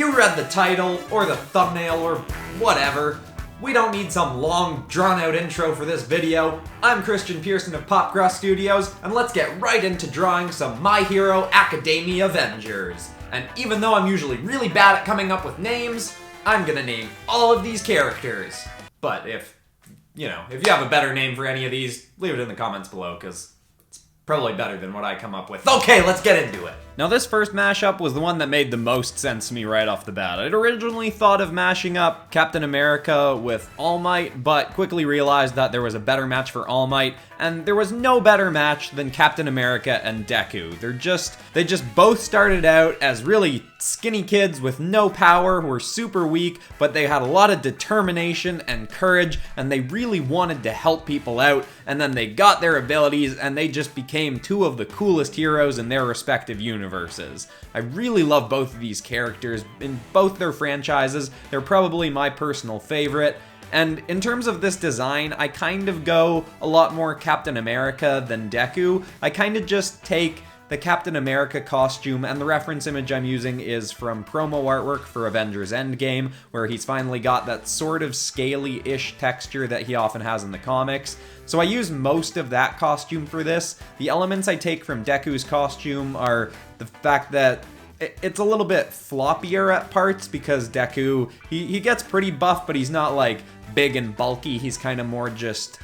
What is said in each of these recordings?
You read the title, or the thumbnail, or whatever. We don't need some long, drawn-out intro for this video. I'm Christian Pearson of Popcross Studios, and let's get right into drawing some My Hero Academia Avengers. And even though I'm usually really bad at coming up with names, I'm gonna name all of these characters. But if you have a better name for any of these, leave it in the comments below, because it's probably better than what I come up with. Okay, let's get into it. Now this first mashup was the one that made the most sense to me right off the bat. I'd originally thought of mashing up Captain America with All Might, but quickly realized that there was a better match for All Might, and there was no better match than Captain America and Deku. They just both started out as really skinny kids with no power who were super weak, but they had a lot of determination and courage, and they really wanted to help people out, and then they got their abilities, and they just became two of the coolest heroes in their respective universes. I really love both of these characters in both their franchises. They're probably my personal favorite. And in terms of this design, I kind of go a lot more Captain America than Deku. I kind of just take the Captain America costume, and the reference image I'm using is from promo artwork for Avengers Endgame, where he's finally got that sort of scaly-ish texture that he often has in the comics. So I use most of that costume for this. The elements I take from Deku's costume are the fact that it's a little bit floppier at parts, because Deku, he gets pretty buff, but he's not like big and bulky. He's kind of more just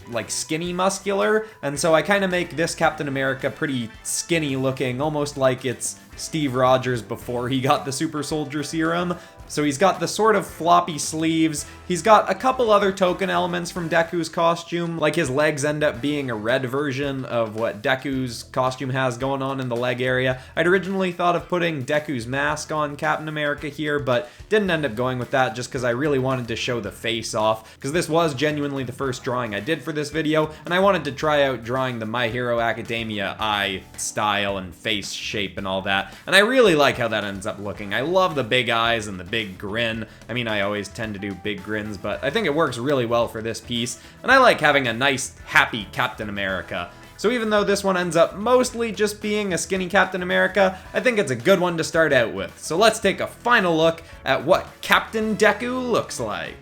like skinny muscular, and so I kind of make this Captain America pretty skinny looking, almost like it's Steve Rogers before he got the super soldier serum. So he's got the sort of floppy sleeves. He's got a couple other token elements from Deku's costume, like his legs end up being a red version of what Deku's costume has going on in the leg area. I'd originally thought of putting Deku's mask on Captain America here, but didn't end up going with that just because I really wanted to show the face off, because this was genuinely the first drawing I did for this video, and I wanted to try out drawing the My Hero Academia eye style and face shape and all that, and I really like how that ends up looking. I love the big eyes and the big grin. I mean, I always tend to do big grins, but I think it works really well for this piece, and I like having a nice, happy Captain America. So even though this one ends up mostly just being a skinny Captain America, I think it's a good one to start out with. So let's take a final look at what Captain Deku looks like.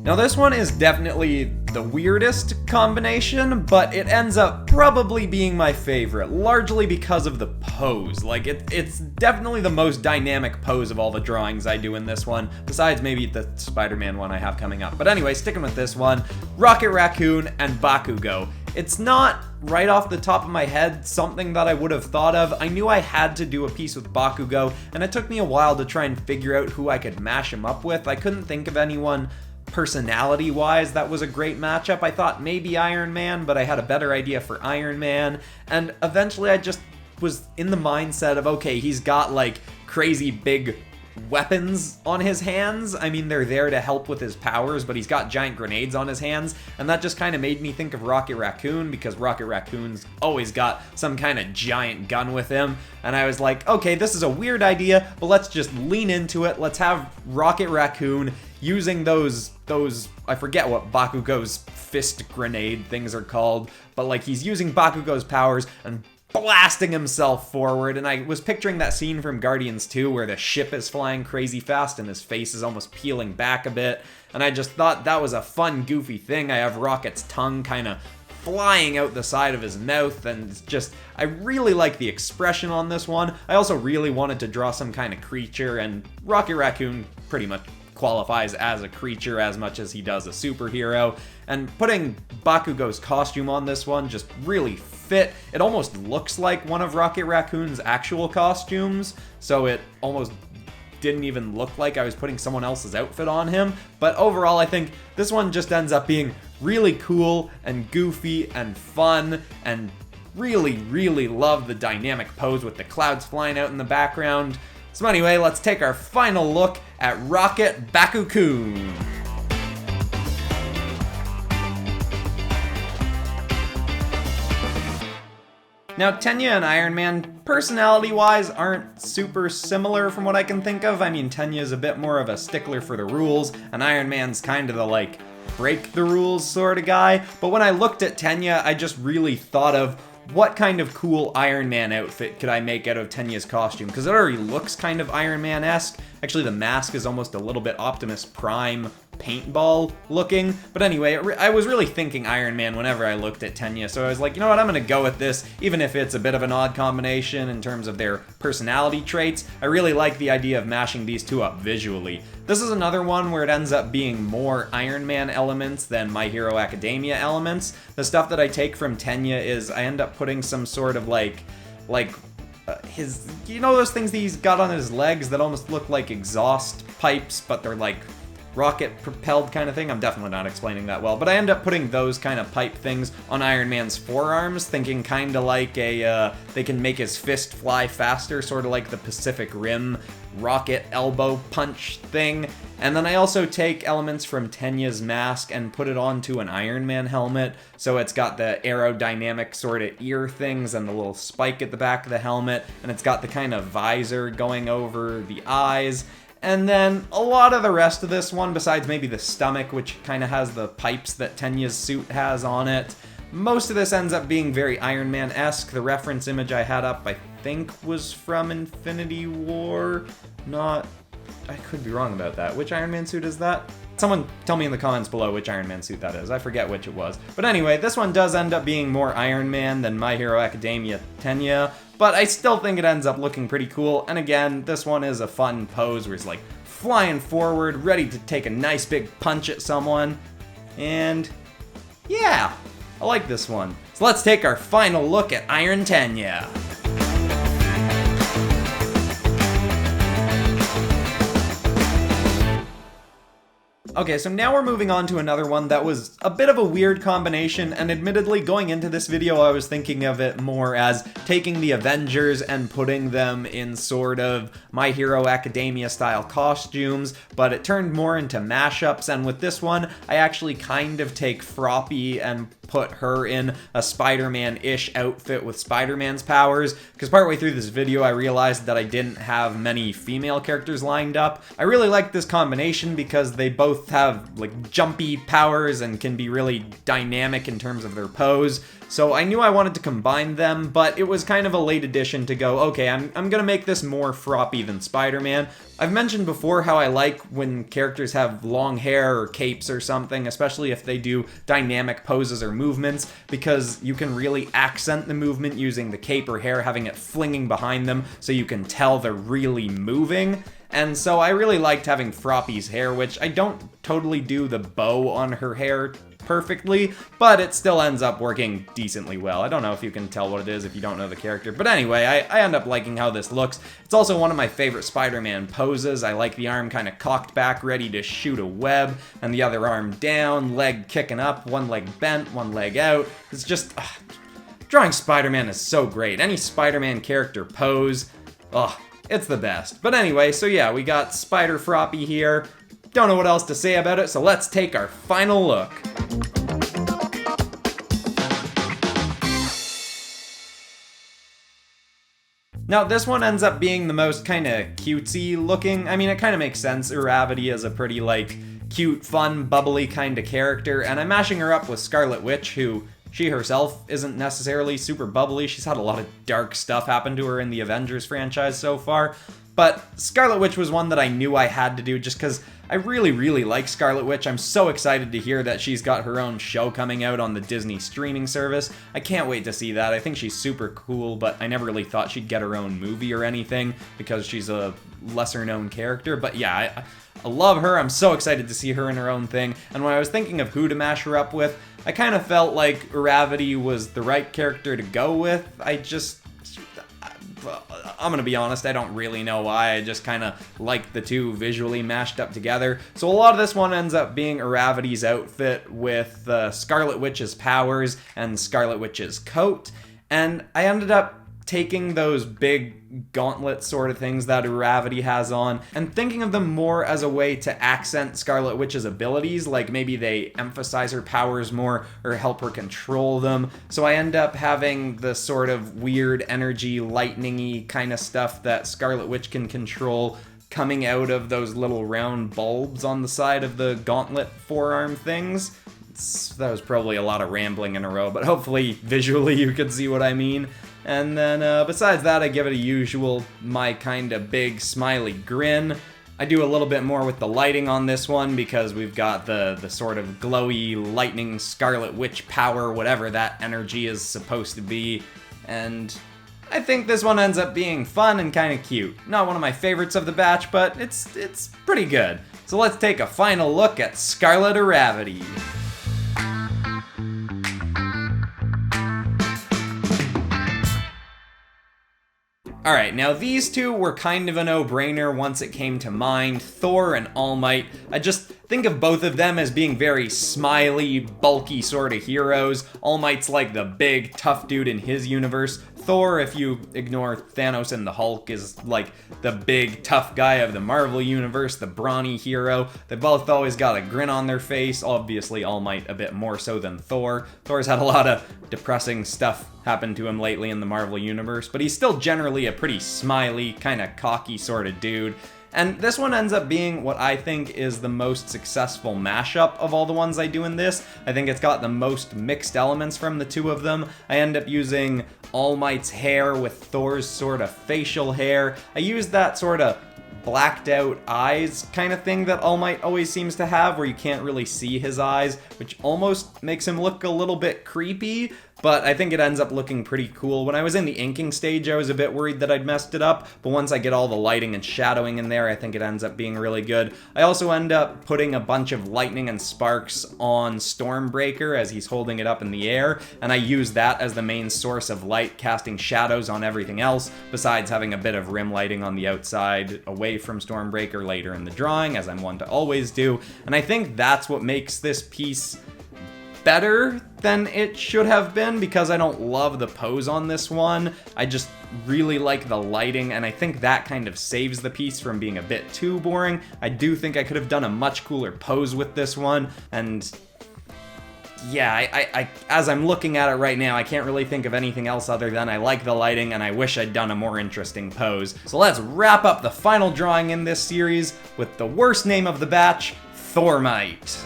Now this one is definitely the weirdest combination, but it ends up probably being my favorite, largely because of the pose. Like, it's definitely the most dynamic pose of all the drawings I do in this one, besides maybe the Spider-Man one I have coming up. But anyway, sticking with this one, Rocket Raccoon and Bakugo. It's not, right off the top of my head, something that I would have thought of. I knew I had to do a piece with Bakugo, and it took me a while to try and figure out who I could mash him up with. I couldn't think of anyone personality-wise that was a great matchup. I thought maybe Iron Man, but I had a better idea for Iron Man, and eventually I just was in the mindset of, okay, he's got like crazy big weapons on his hands. I mean, they're there to help with his powers, but he's got giant grenades on his hands, and that just kind of made me think of Rocket Raccoon, because Rocket Raccoon's always got some kind of giant gun with him, and I was like, okay, this is a weird idea, but let's just lean into it. Let's have Rocket Raccoon using those I forget what Bakugo's fist grenade things are called, but like he's using Bakugo's powers and blasting himself forward, and I was picturing that scene from Guardians 2 where the ship is flying crazy fast and his face is almost peeling back a bit, and I just thought that was a fun, goofy thing. I have Rocket's tongue kind of flying out the side of his mouth, and it's just, I really like the expression on this one. I also really wanted to draw some kind of creature, and Rocket Raccoon pretty much qualifies as a creature as much as he does a superhero, and putting Bakugo's costume on this one just really fit. It almost looks like one of Rocket Raccoon's actual costumes, so it almost didn't even look like I was putting someone else's outfit on him. But overall, I think this one just ends up being really cool and goofy and fun, and really love the dynamic pose with the clouds flying out in the background. So anyway, let's take our final look at Rocket Bakugo. Now, Tenya and Iron Man, personality-wise, aren't super similar from what I can think of. I mean, Tenya's a bit more of a stickler for the rules, and Iron Man's kind of the, like, break the rules sort of guy, but when I looked at Tenya, I just really thought of what kind of cool Iron Man outfit could I make out of Tenya's costume, because it already looks kind of Iron Man-esque. Actually, the mask is almost a little bit Optimus Prime paintball looking. But anyway, I was really thinking Iron Man whenever I looked at Tenya, so I was like, you know what, I'm gonna go with this, even if it's a bit of an odd combination in terms of their personality traits. I really like the idea of mashing these two up visually. This is another one where it ends up being more Iron Man elements than My Hero Academia elements. The stuff that I take from Tenya is I end up putting some sort of his, you know those things that he's got on his legs that almost look like exhaust pipes, but they're like rocket propelled kind of thing? I'm definitely not explaining that well, but I end up putting those kind of pipe things on Iron Man's forearms, thinking kind of like they can make his fist fly faster, sort of like the Pacific Rim rocket elbow punch thing. And then I also take elements from Tenya's mask and put it onto an Iron Man helmet, so it's got the aerodynamic sort of ear things and the little spike at the back of the helmet, and it's got the kind of visor going over the eyes. And then a lot of the rest of this one, besides maybe the stomach, which kind of has the pipes that Tenya's suit has on it, most of this ends up being very Iron Man-esque. The reference image I had up, I think, was from Infinity War. I could be wrong about that. Which Iron Man suit is that? Someone tell me in the comments below which Iron Man suit that is. I forget which it was. But anyway, this one does end up being more Iron Man than My Hero Academia Tenya, but I still think it ends up looking pretty cool. And again, this one is a fun pose where he's like flying forward, ready to take a nice big punch at someone. And yeah, I like this one. So let's take our final look at Iron Tenya. Okay, so now we're moving on to another one that was a bit of a weird combination, and admittedly, going into this video, I was thinking of it more as taking the Avengers and putting them in sort of My Hero Academia style costumes, but it turned more into mashups, and with this one, I actually kind of take Froppy and put her in a Spider-Man-ish outfit with Spider-Man's powers, because partway through this video I realized that I didn't have many female characters lined up. I really like this combination because they both have like jumpy powers and can be really dynamic in terms of their pose. So I knew I wanted to combine them, but it was kind of a late addition to go, okay, I'm gonna make this more Froppy than Spider-Man. I've mentioned before how I like when characters have long hair or capes or something, especially if they do dynamic poses or movements, because you can really accent the movement using the cape or hair, having it flinging behind them so you can tell they're really moving. And so I really liked having Froppy's hair, which I don't totally do the bow on her hair perfectly, but it still ends up working decently well. I don't know if you can tell what it is if you don't know the character, but anyway, I end up liking how this looks. It's also one of my favorite Spider-Man poses. I like the arm kind of cocked back, ready to shoot a web, and the other arm down, leg kicking up, one leg bent, one leg out. It's just, drawing Spider-Man is so great. Any Spider-Man character pose, it's the best. But anyway, so yeah, we got Spider Froppy here. Don't know what else to say about it, so let's take our final look. Now, this one ends up being the most kind of cutesy looking. I mean, it kind of makes sense. Uravity is a pretty, like, cute, fun, bubbly kind of character, and I'm mashing her up with Scarlet Witch, who she herself isn't necessarily super bubbly. She's had a lot of dark stuff happen to her in the Avengers franchise so far. But Scarlet Witch was one that I knew I had to do just because I really, really like Scarlet Witch. I'm so excited to hear that she's got her own show coming out on the Disney streaming service. I can't wait to see that. I think she's super cool, but I never really thought she'd get her own movie or anything because she's a lesser known character. But yeah, I love her. I'm so excited to see her in her own thing. And when I was thinking of who to mash her up with, I kind of felt like Uravity was the right character to go with. I'm gonna be honest, I don't really know why. I just kind of like the two visually mashed up together. So a lot of this one ends up being Uravity's outfit with Scarlet Witch's powers and Scarlet Witch's coat. And I ended up taking those big gauntlet sort of things that Uravity has on and thinking of them more as a way to accent Scarlet Witch's abilities, like maybe they emphasize her powers more or help her control them. So I end up having the sort of weird energy, lightning-y kind of stuff that Scarlet Witch can control coming out of those little round bulbs on the side of the gauntlet forearm things. That was probably a lot of rambling in a row, but hopefully visually you could see what I mean. And then besides that, I give it a usual, my kind of big smiley grin. I do a little bit more with the lighting on this one because we've got the sort of glowy lightning Scarlet Witch power, whatever that energy is supposed to be. And I think this one ends up being fun and kind of cute. Not one of my favorites of the batch, but it's pretty good. So let's take a final look at Scarlet Witch. Alright, now these two were kind of a no-brainer once it came to mind, Thor and All Might. I just think of both of them as being very smiley, bulky sort of heroes. All Might's like the big, tough dude in his universe. Thor, if you ignore Thanos and the Hulk, is like the big, tough guy of the Marvel universe, the brawny hero. They both always got a grin on their face, obviously All Might a bit more so than Thor. Thor's had a lot of depressing stuff happen to him lately in the Marvel universe, but he's still generally a pretty smiley, kind of cocky sort of dude. And this one ends up being what I think is the most successful mashup of all the ones I do in this. I think it's got the most mixed elements from the two of them. I end up using All Might's hair with Thor's sort of facial hair. I use that sort of blacked out eyes kind of thing that All Might always seems to have, where you can't really see his eyes, which almost makes him look a little bit creepy, but I think it ends up looking pretty cool. When I was in the inking stage, I was a bit worried that I'd messed it up, but once I get all the lighting and shadowing in there, I think it ends up being really good. I also end up putting a bunch of lightning and sparks on Stormbreaker as he's holding it up in the air, and I use that as the main source of light, casting shadows on everything else, besides having a bit of rim lighting on the outside away from Stormbreaker later in the drawing, as I'm one to always do, and I think that's what makes this piece better than it should have been, because I don't love the pose on this one. I just really like the lighting, and I think that kind of saves the piece from being a bit too boring. I do think I could have done a much cooler pose with this one, and yeah, I as I'm looking at it right now, I can't really think of anything else other than I like the lighting and I wish I'd done a more interesting pose. So let's wrap up the final drawing in this series with the worst name of the batch, Thormite.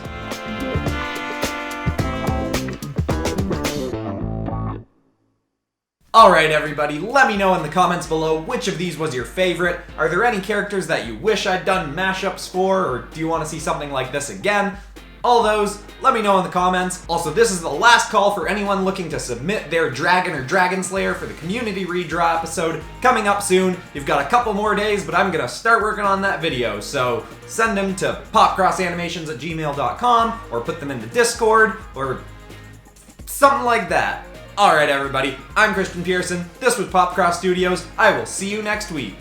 Alright everybody, let me know in the comments below which of these was your favorite. Are there any characters that you wish I'd done mashups for, or do you want to see something like this again? All those, let me know in the comments. Also, this is the last call for anyone looking to submit their dragon or dragon slayer for the community redraw episode coming up soon. You've got a couple more days, but I'm gonna start working on that video, so send them to popcrossanimations@gmail.com or put them into Discord or something like that. Alright everybody, I'm Christian Pearson, this was Popcross Studios, I will see you next week.